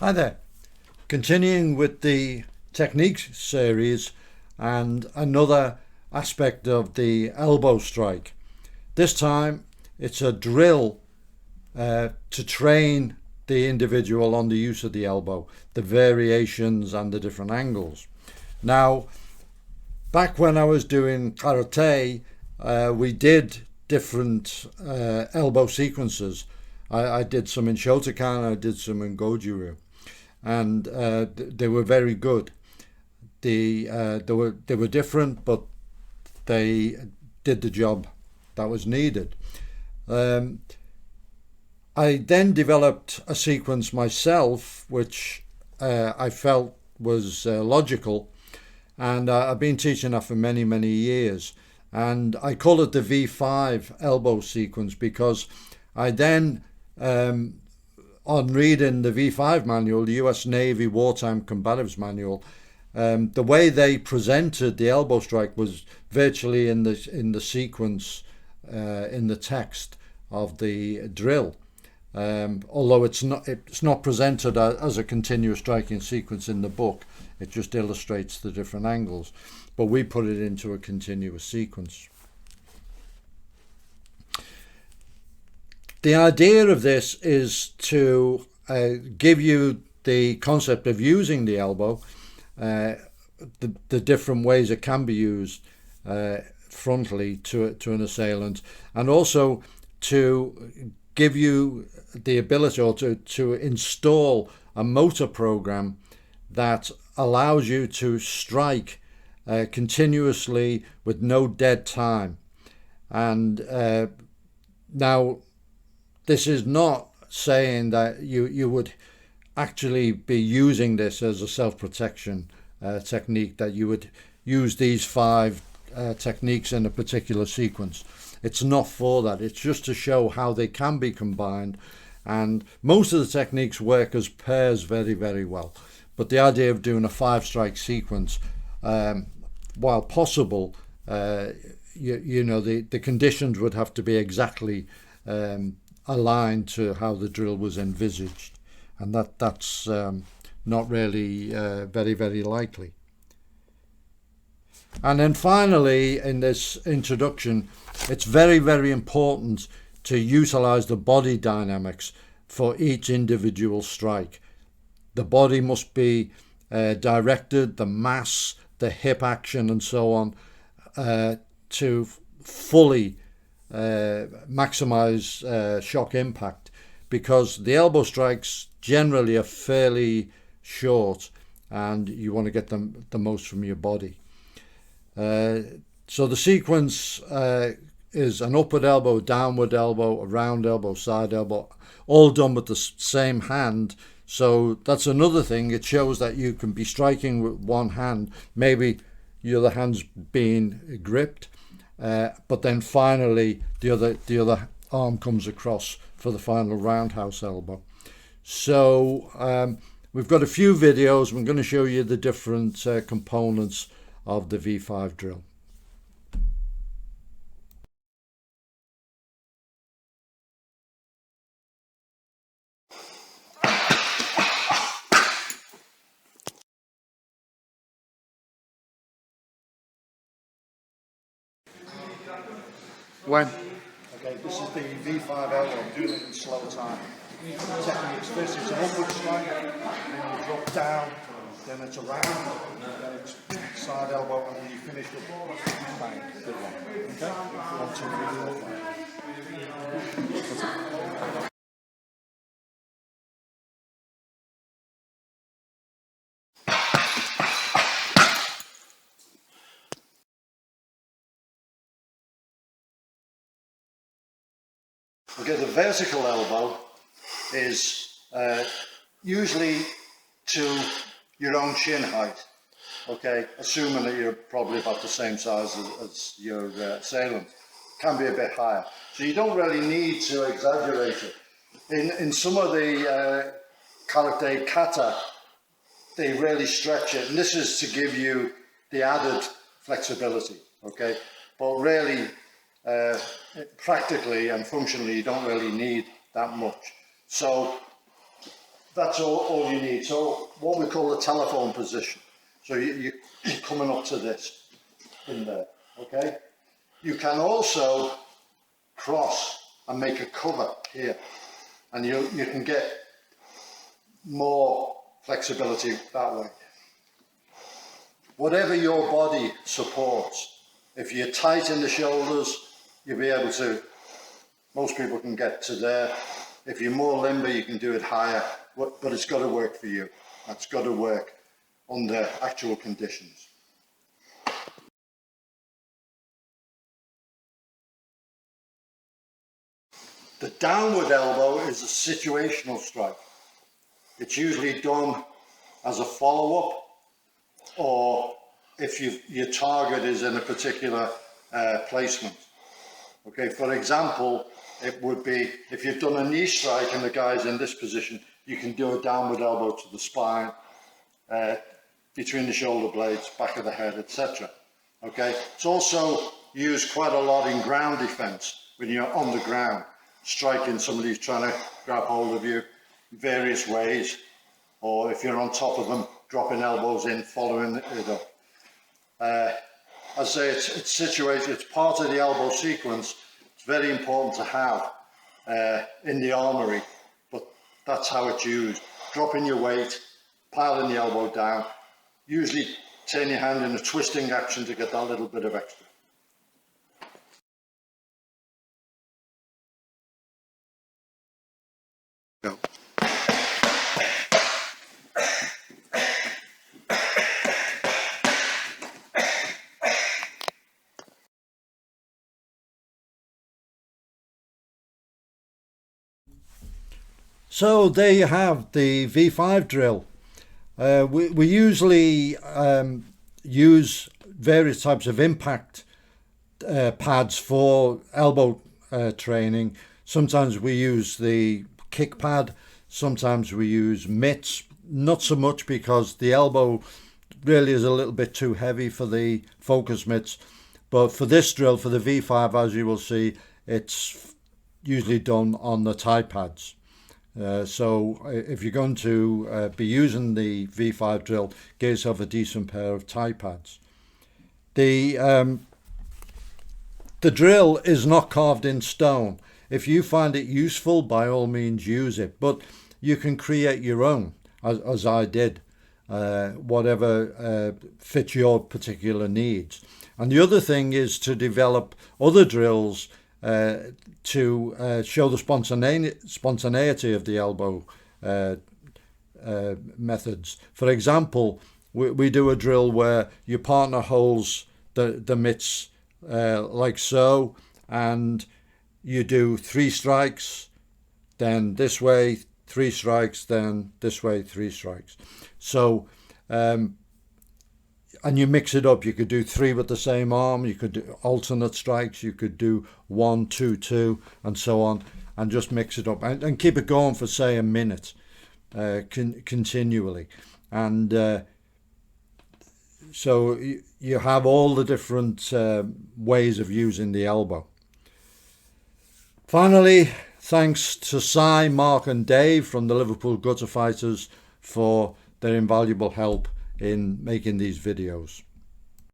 Hi there. Continuing with the techniques series and another aspect of the elbow strike. This time it's a drill to train the individual on the use of the elbow, the variations and the different angles. Now, back when I was doing karate, we did different elbow sequences. I did some in Shotokan, I did some in Goju-ryu, and they were very good. They were different, but they did the job that was needed. Um, I then developed a sequence myself, which I felt was logical, and I've been teaching that for many, many years. And I call it the V5 elbow sequence because I then, on reading the V5 manual, the US Navy Wartime Combatives manual, the way they presented the elbow strike was virtually in the sequence in the text of the drill. Although it's not presented as a continuous striking sequence in the book, it just illustrates the different angles. But we put it into a continuous sequence. The idea of this is to give you the concept of using the elbow, the different ways it can be used frontally to an assailant, and also to give you the ability or to install a motor program that allows you to strike continuously with no dead time. And now, this is not saying that you would actually be using this as a self-protection technique, that you would use these five techniques in a particular sequence. It's not for that. It's just to show how they can be combined. And most of the techniques work as pairs very, very well. But the idea of doing a 5-strike sequence, while possible, the conditions would have to be exactly aligned to how the drill was envisaged. And that's not really very, very likely. And then finally, in this introduction, it's very, very important to utilize the body dynamics for each individual strike. The body must be directed, the mass, the hip action and so on, to fully maximize shock impact, because the elbow strikes generally are fairly short and you want to get them the most from your body. So the sequence is an upward elbow, downward elbow, a round elbow, side elbow, all done with the same hand. So that's another thing. It shows that you can be striking with one hand, maybe the other hand's being gripped, but then finally the other arm comes across for the final roundhouse elbow. So we've got a few videos. I'm going to show you the different components of the V5 drill. When? Okay, this is the V5 elbow. I'm doing it in slow time. Techniques. This is an upward strike, then you drop down, then it's a round, then it's side elbow, and then you finish with bang. Good one. Okay? 1, 2, 3, 4, 5. Okay, the vertical elbow is usually to your own shin height, okay, assuming that you're probably about the same size as your assailant. Can be a bit higher, so you don't really need to exaggerate it. In some of the karate kata, they really stretch it, and this is to give you the added flexibility, okay, but really practically and functionally you don't really need that much. So that's all you need. So what we call the telephone position. So you're coming up to this in there, okay? You can also cross and make a cover here, and you can get more flexibility that way. Whatever your body supports, if you're tight in the shoulders, you'll be able to, most people can get to there. If you're more limber, you can do it higher, but it's got to work for you. It's got to work under actual conditions. The downward elbow is a situational strike. It's usually done as a follow-up, or if your target is in a particular placement. Okay, for example, it would be if you've done a knee strike and the guy's in this position, you can do a downward elbow to the spine, between the shoulder blades, back of the head, etc. Okay, it's also used quite a lot in ground defense when you're on the ground, striking somebody who's trying to grab hold of you various ways, or if you're on top of them, dropping elbows in, following it up. I say it's situated, it's part of the elbow sequence. It's very important to have in the armory, but that's how it's used. Dropping your weight, piling the elbow down, usually turn your hand in a twisting action to get that little bit of extra. Go. So there you have the V5 drill. We usually use various types of impact pads for elbow training. Sometimes we use the kick pad, sometimes we use mitts, not so much because the elbow really is a little bit too heavy for the focus mitts. But for this drill, for the V5, as you will see, it's usually done on the tie pads. So if you're going to be using the V5 drill, get yourself a decent pair of tie pads. The drill is not carved in stone. If you find it useful, by all means use it, but you can create your own, as I did, whatever fits your particular needs. And the other thing is to develop other drills to show the spontaneity of the elbow methods. For example, we do a drill where your partner holds the mitts like so, and you do 3 strikes, then this way 3 strikes, then this way 3 strikes. So and you mix it up. You could do 3 with the same arm, you could do alternate strikes, you could do 1, 2, 2, and so on, and just mix it up and keep it going for, say, a minute continually. And so you have all the different ways of using the elbow. Finally, thanks to Si, Mark and Dave from the Liverpool Gutterfighters for their invaluable help in making these videos.